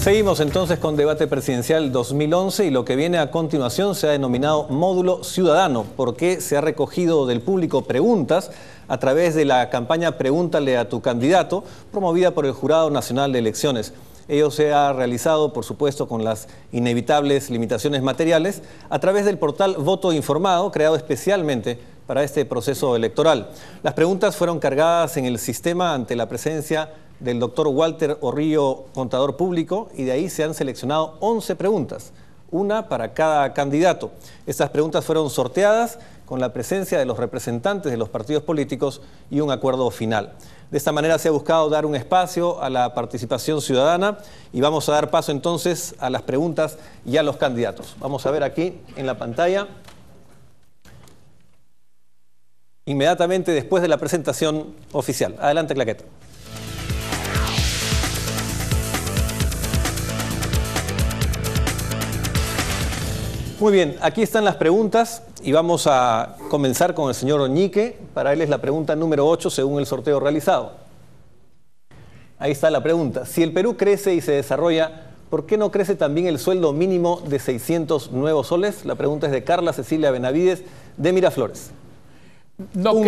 Seguimos entonces con Debate Presidencial 2011 y lo que viene a continuación se ha denominado Módulo Ciudadano, porque se ha recogido del público preguntas a través de la campaña Pregúntale a tu candidato, promovida por el Jurado Nacional de Elecciones. Ello se ha realizado, por supuesto, con las inevitables limitaciones materiales, a través del portal Voto Informado, creado especialmente para este proceso electoral. Las preguntas fueron cargadas en el sistema ante la presencia del doctor Walter Orrillo, contador público, y de ahí se han seleccionado 11 preguntas, una para cada candidato. Estas preguntas fueron sorteadas con la presencia de los representantes de los partidos políticos y un acuerdo final. De esta manera se ha buscado dar un espacio a la participación ciudadana y vamos a dar paso entonces a las preguntas y a los candidatos. Vamos a ver aquí en la pantalla, inmediatamente después de la presentación oficial. Adelante, Claqueta. Muy bien, aquí están las preguntas y vamos a comenzar con el señor Oñique. Para él es la pregunta número 8 según el sorteo realizado. Ahí está la pregunta. Si el Perú crece y se desarrolla, ¿por qué no crece también el sueldo mínimo de 600 nuevos soles? La pregunta es de Carla Cecilia Benavides, de Miraflores. No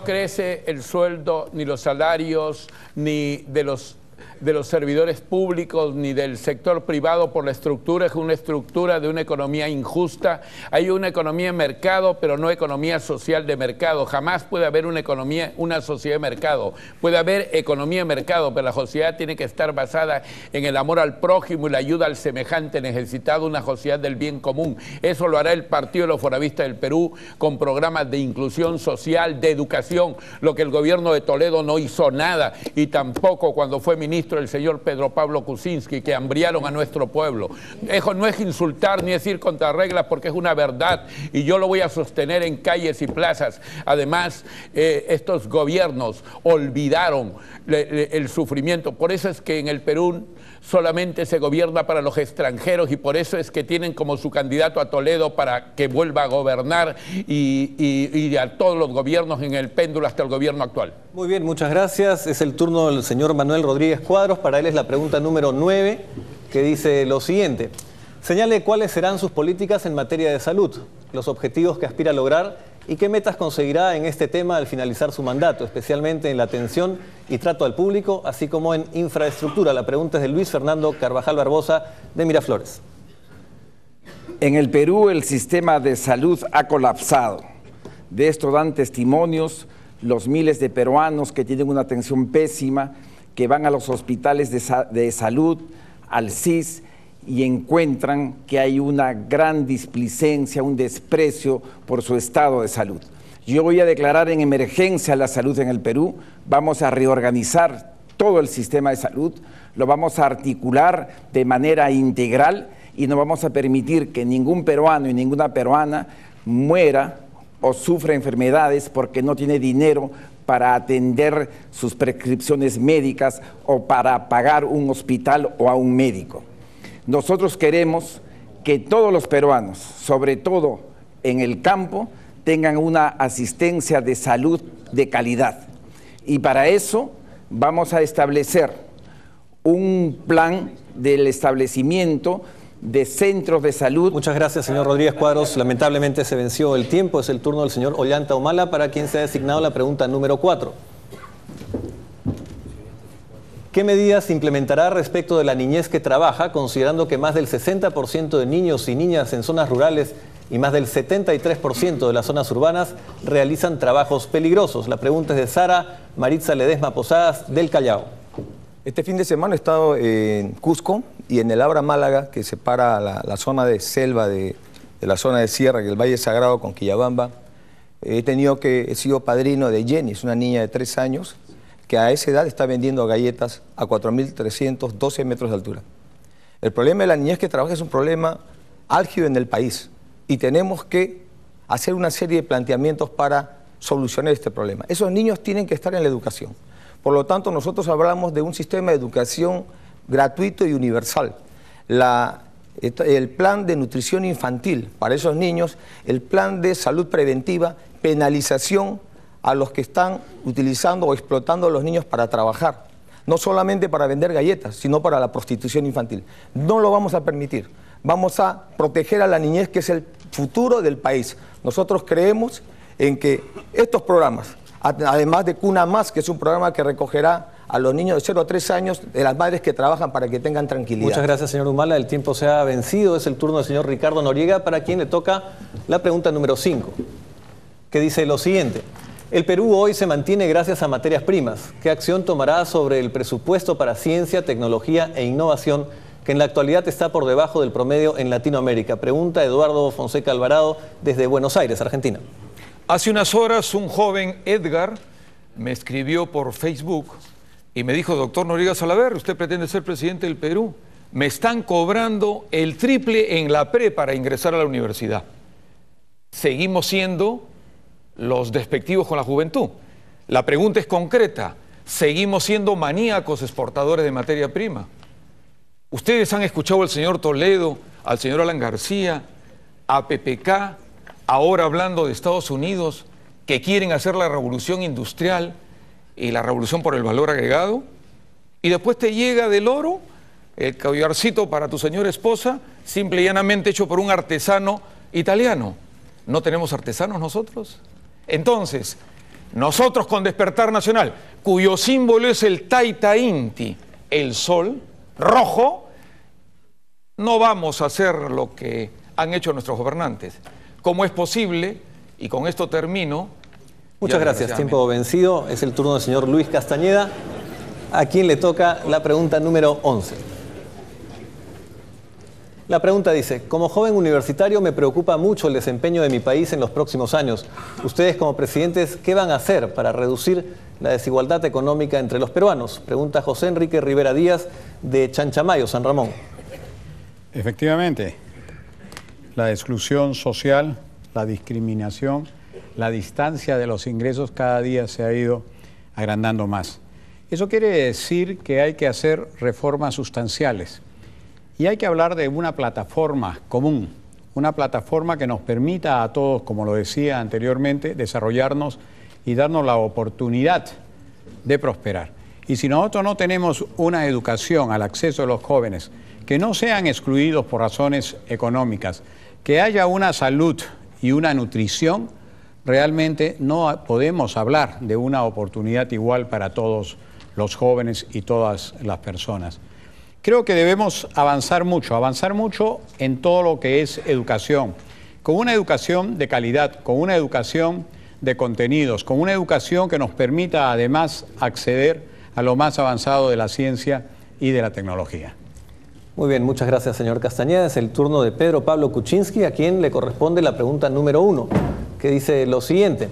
crece el sueldo, ni los salarios, ni de los servidores públicos ni del sector privado por la estructura, es una estructura de una economía injusta. Hay una economía de mercado, pero no economía social de mercado. Jamás puede haber una economía, una sociedad de mercado. Puede haber economía de mercado, pero la sociedad tiene que estar basada en el amor al prójimo y la ayuda al semejante necesitado, una sociedad del bien común. Eso lo hará el Partido de los Foravistas del Perú con programas de inclusión social, de educación, lo que el gobierno de Toledo no hizo nada, y tampoco cuando fue ministro el señor Pedro Pablo Kuczynski, que hambriaron a nuestro pueblo. Eso no es insultar ni es ir contra reglas, porque es una verdad y yo lo voy a sostener en calles y plazas. Además, estos gobiernos olvidaron el sufrimiento. Por eso es que en el Perú solamente se gobierna para los extranjeros y por eso es que tienen como su candidato a Toledo para que vuelva a gobernar y a todos los gobiernos en el péndulo hasta el gobierno actual. Muy bien, muchas gracias. Es el turno del señor Manuel Rodríguez Cuadros. Para él es la pregunta número 9, que dice lo siguiente. Señale cuáles serán sus políticas en materia de salud, los objetivos que aspira a lograr y qué metas conseguirá en este tema al finalizar su mandato, especialmente en la atención y trato al público, así como en infraestructura. La pregunta es de Luis Fernando Carvajal Barbosa, de Miraflores. En el Perú el sistema de salud ha colapsado. De esto dan testimonios los miles de peruanos que tienen una atención pésima, que van a los hospitales de salud, al CIS, y encuentran que hay una gran displicencia, un desprecio por su estado de salud. Yo voy a declarar en emergencia la salud en el Perú, vamos a reorganizar todo el sistema de salud, lo vamos a articular de manera integral y no vamos a permitir que ningún peruano y ninguna peruana muera o sufra enfermedades porque no tiene dinero para atender sus prescripciones médicas o para pagar un hospital o a un médico. Nosotros queremos que todos los peruanos, sobre todo en el campo, tengan una asistencia de salud de calidad. Y para eso vamos a establecer un plan del establecimiento de centros de salud. Muchas gracias, señor Rodríguez Cuadros. Lamentablemente se venció el tiempo. Es el turno del señor Ollanta Humala, para quien se ha designado la pregunta número 4. ¿Qué medidas implementará respecto de la niñez que trabaja, considerando que más del 60% de niños y niñas en zonas rurales y más del 73% de las zonas urbanas realizan trabajos peligrosos? La pregunta es de Sara Maritza Ledesma Posadas, del Callao. Este fin de semana he estado en Cusco y en el Abra Málaga, que separa la zona de selva de la zona de sierra, que es el Valle Sagrado, con Quillabamba. He sido padrino de Jenny, es una niña de 3 años, que a esa edad está vendiendo galletas a 4.312 metros de altura. El problema de la niñez que trabaja es un problema álgido en el país y tenemos que hacer una serie de planteamientos para solucionar este problema. Esos niños tienen que estar en la educación. Por lo tanto, nosotros hablamos de un sistema de educación gratuito y universal. El plan de nutrición infantil para esos niños, el plan de salud preventiva, penalización a los que están utilizando o explotando a los niños para trabajar. no solamente para vender galletas, sino para la prostitución infantil. No lo vamos a permitir. Vamos a proteger a la niñez, que es el futuro del país. Nosotros creemos en que estos programas, además de Cuna Más, que es un programa que recogerá a los niños de 0 a 3 años de las madres que trabajan para que tengan tranquilidad. Muchas gracias, señor Humala. El tiempo se ha vencido. Es el turno del señor Ricardo Noriega, para quien le toca la pregunta número 5, que dice lo siguiente. El Perú hoy se mantiene gracias a materias primas. ¿Qué acción tomará sobre el presupuesto para ciencia, tecnología e innovación, que en la actualidad está por debajo del promedio en Latinoamérica? Pregunta Eduardo Fonseca Alvarado desde Buenos Aires, Argentina. Hace unas horas un joven, Edgar, me escribió por Facebook y me dijo: doctor Noriega Salaverry, usted pretende ser presidente del Perú. Me están cobrando el triple en la pre para ingresar a la universidad. Seguimos siendo los despectivos con la juventud. La pregunta es concreta. Seguimos siendo maníacos exportadores de materia prima. Ustedes han escuchado al señor Toledo, al señor Alan García, a PPK, ahora hablando de Estados Unidos, que quieren hacer la revolución industrial y la revolución por el valor agregado, y después te llega del oro, el collarcito para tu señora esposa, simple y llanamente hecho por un artesano italiano. ¿No tenemos artesanos nosotros? Entonces, nosotros con Despertar Nacional, cuyo símbolo es el Taita Inti, el sol rojo, no vamos a hacer lo que han hecho nuestros gobernantes. ¿Cómo es posible? Y con esto termino. Muchas gracias. Tiempo vencido. Es el turno del señor Luis Castañeda, a quien le toca la pregunta número 11. La pregunta dice: como joven universitario me preocupa mucho el desempeño de mi país en los próximos años. Ustedes como presidentes, ¿qué van a hacer para reducir la desigualdad económica entre los peruanos? Pregunta José Enrique Rivera Díaz de Chanchamayo, San Ramón. Efectivamente, la exclusión social, la discriminación, la distancia de los ingresos cada día se ha ido agrandando más. Eso quiere decir que hay que hacer reformas sustanciales. Y hay que hablar de una plataforma común, una plataforma que nos permita a todos, como lo decía anteriormente, desarrollarnos y darnos la oportunidad de prosperar. Y si nosotros no tenemos una educación al acceso de los jóvenes, que no sean excluidos por razones económicas, que haya una salud y una nutrición, realmente no podemos hablar de una oportunidad igual para todos los jóvenes y todas las personas. Creo que debemos avanzar mucho en todo lo que es educación, con una educación de calidad, con una educación de contenidos, con una educación que nos permita además acceder a lo más avanzado de la ciencia y de la tecnología. Muy bien, muchas gracias, señor Castañeda. Es el turno de Pedro Pablo Kuczynski, a quien le corresponde la pregunta número 1, que dice lo siguiente.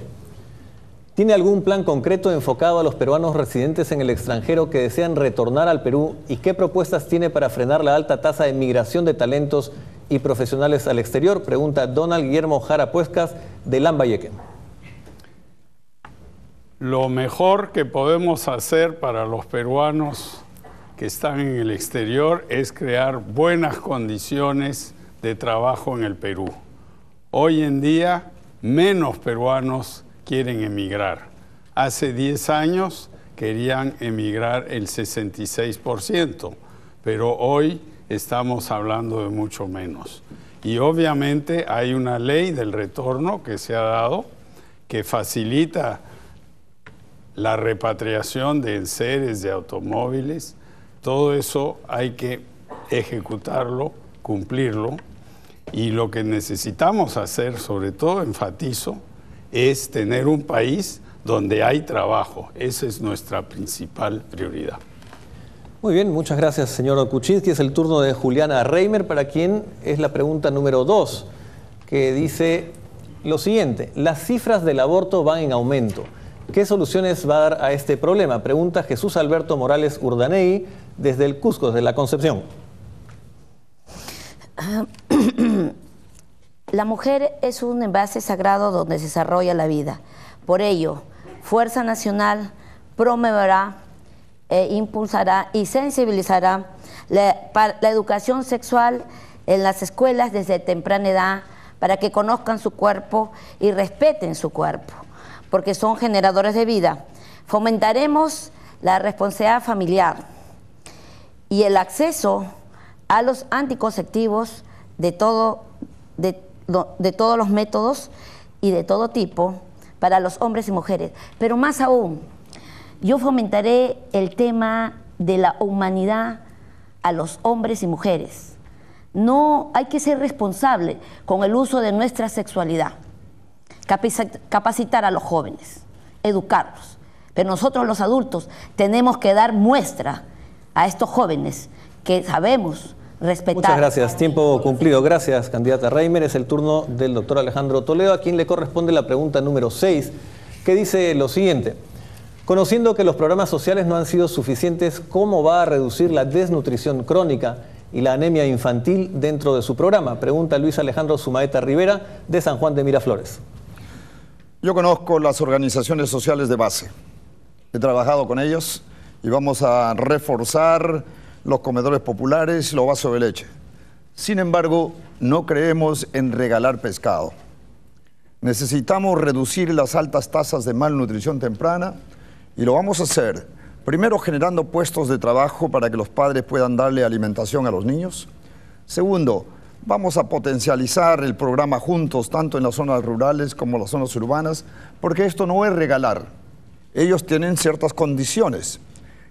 ¿Tiene algún plan concreto enfocado a los peruanos residentes en el extranjero que desean retornar al Perú? ¿Y qué propuestas tiene para frenar la alta tasa de migración de talentos y profesionales al exterior? Pregunta Donald Guillermo Jara Puescas de Lambayeque. Lo mejor que podemos hacer para los peruanos que están en el exterior es crear buenas condiciones de trabajo en el Perú. Hoy en día, menos peruanos quieren emigrar. Hace 10 años querían emigrar el 66%, pero hoy estamos hablando de mucho menos. Y obviamente hay una ley del retorno que se ha dado que facilita la repatriación de enseres, de automóviles. Todo eso hay que ejecutarlo, cumplirlo. Y lo que necesitamos hacer, sobre todo enfatizo, es tener un país donde hay trabajo. Esa es nuestra principal prioridad. Muy bien, muchas gracias, señor Kuczynski. Es el turno de Juliana Reimer, para quien es la pregunta número 2, que dice lo siguiente: las cifras del aborto van en aumento. ¿Qué soluciones va a dar a este problema? Pregunta Jesús Alberto Morales Urdanegui desde el Cusco, desde la Concepción. La mujer es un envase sagrado donde se desarrolla la vida. Por ello, Fuerza Nacional promoverá, impulsará y sensibilizará la educación sexual en las escuelas desde temprana edad para que conozcan su cuerpo y respeten su cuerpo, porque son generadores de vida. Fomentaremos la responsabilidad familiar y el acceso a los anticonceptivos de todos los métodos y de todo tipo para los hombres y mujeres. Pero más aún, yo fomentaré el tema de la humanidad a los hombres y mujeres. No hay que ser responsable con el uso de nuestra sexualidad, capacitar a los jóvenes, educarlos. Pero nosotros los adultos tenemos que dar muestra a estos jóvenes que sabemos respetar. Muchas gracias. Tiempo cumplido. Gracias, candidata Reimer. Es el turno del doctor Alejandro Toledo, a quien le corresponde la pregunta número 6, que dice lo siguiente. Conociendo que los programas sociales no han sido suficientes, ¿cómo va a reducir la desnutrición crónica y la anemia infantil dentro de su programa? Pregunta Luis Alejandro Sumaeta Rivera, de San Juan de Miraflores. Yo conozco las organizaciones sociales de base. He trabajado con ellos y vamos a reforzar los comedores populares y los vasos de leche. Sin embargo, no creemos en regalar pescado. Necesitamos reducir las altas tasas de malnutrición temprana y lo vamos a hacer, primero generando puestos de trabajo para que los padres puedan darle alimentación a los niños. Segundo, vamos a potencializar el programa Juntos, tanto en las zonas rurales como en las zonas urbanas, porque esto no es regalar. Ellos tienen ciertas condiciones.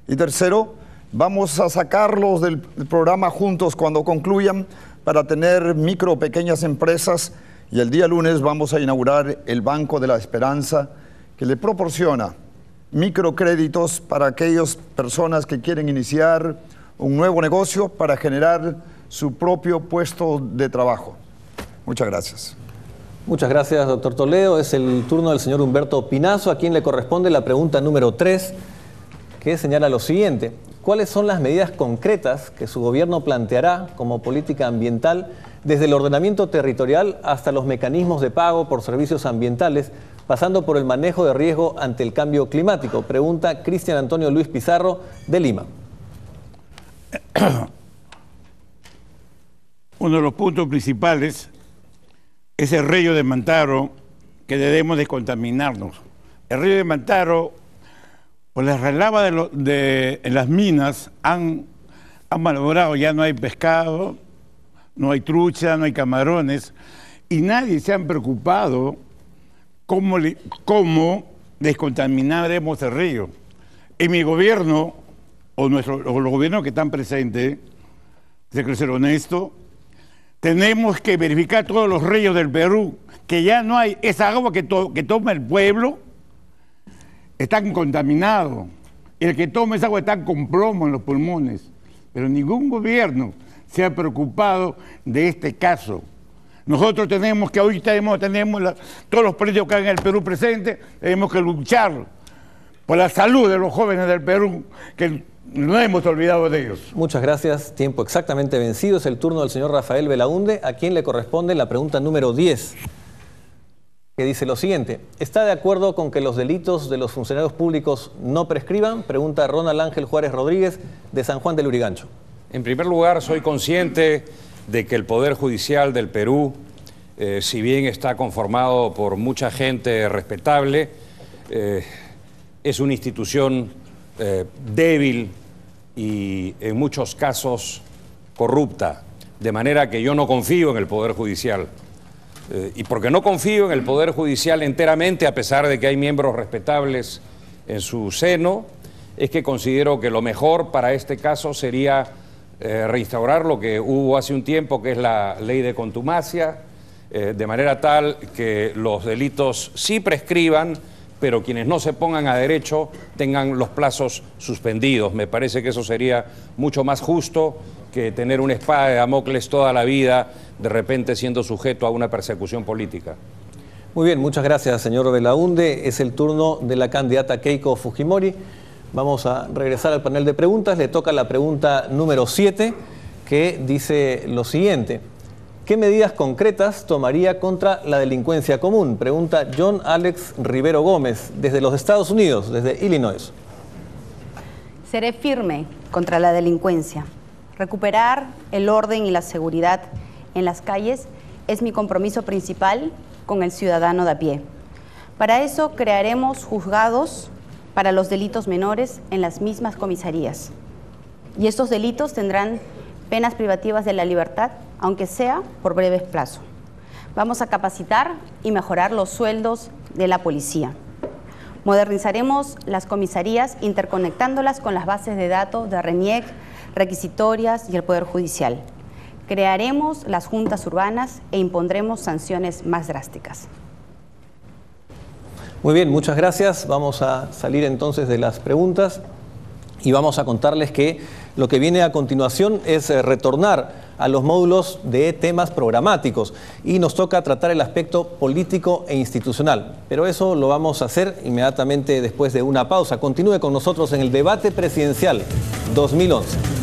Y tercero, vamos a sacarlos del programa Juntos cuando concluyan para tener micro o pequeñas empresas, y el día lunes vamos a inaugurar el Banco de la Esperanza, que le proporciona microcréditos para aquellas personas que quieren iniciar un nuevo negocio para generar su propio puesto de trabajo. Muchas gracias. Muchas gracias, doctor Toledo. Es el turno del señor Humberto Pinazo, a quien le corresponde la pregunta número 3, que señala lo siguiente. ¿Cuáles son las medidas concretas que su gobierno planteará como política ambiental, desde el ordenamiento territorial hasta los mecanismos de pago por servicios ambientales, pasando por el manejo de riesgo ante el cambio climático? Pregunta Cristian Antonio Luis Pizarro, de Lima. Uno de los puntos principales es el río de Mantaro, que debemos descontaminarnos. El río de Mantaro, pues las relavas en las minas han malogrado, ya no hay pescado, no hay trucha, no hay camarones, y nadie se han preocupado cómo descontaminaremos el río. En mi gobierno, o los gobiernos que están presentes, de quiero ser honesto, tenemos que verificar todos los ríos del Perú, que ya no hay esa agua que toma el pueblo, están contaminados. El que toma esa agua está con plomo en los pulmones. Pero ningún gobierno se ha preocupado de este caso. Nosotros tenemos que, hoy tenemos todos los políticos que hay en el Perú presente, tenemos que luchar por la salud de los jóvenes del Perú, que no hemos olvidado de ellos. Muchas gracias. Tiempo exactamente vencido. Es el turno del señor Rafael Belaunde, a quien le corresponde la pregunta número 10, que dice lo siguiente. ¿Está de acuerdo con que los delitos de los funcionarios públicos no prescriban? Pregunta Ronald Ángel Juárez Rodríguez, de San Juan del Lurigancho. En primer lugar, soy consciente de que el Poder Judicial del Perú, si bien está conformado por mucha gente respetable, es una institución débil y en muchos casos corrupta, de manera que yo no confío en el Poder Judicial. Y porque no confío en el Poder Judicial enteramente, a pesar de que hay miembros respetables en su seno, es que considero que lo mejor para este caso sería reinstaurar lo que hubo hace un tiempo, que es la ley de contumacia, de manera tal que los delitos sí prescriban, pero quienes no se pongan a derecho tengan los plazos suspendidos. Me parece que eso sería mucho más justo que tener una espada de Damocles toda la vida, de repente siendo sujeto a una persecución política. Muy bien, muchas gracias, señor Belaunde. Es el turno de la candidata Keiko Fujimori. Vamos a regresar al panel de preguntas. Le toca la pregunta número 7, que dice lo siguiente. ¿Qué medidas concretas tomaría contra la delincuencia común? Pregunta John Alex Rivero Gómez, desde los Estados Unidos, desde Illinois. Seré firme contra la delincuencia. Recuperar el orden y la seguridad en las calles es mi compromiso principal con el ciudadano de a pie. Para eso crearemos juzgados para los delitos menores en las mismas comisarías. Y estos delitos tendrán penas privativas de la libertad, aunque sea por breve plazo. Vamos a capacitar y mejorar los sueldos de la policía. Modernizaremos las comisarías interconectándolas con las bases de datos de RENIEC, requisitorias y el Poder Judicial. Crearemos las juntas urbanas e impondremos sanciones más drásticas. Muy bien, muchas gracias. Vamos a salir entonces de las preguntas y vamos a contarles que lo que viene a continuación es retornar a los módulos de temas programáticos y nos toca tratar el aspecto político e institucional. Pero eso lo vamos a hacer inmediatamente después de una pausa. Continúe con nosotros en el debate presidencial 2011.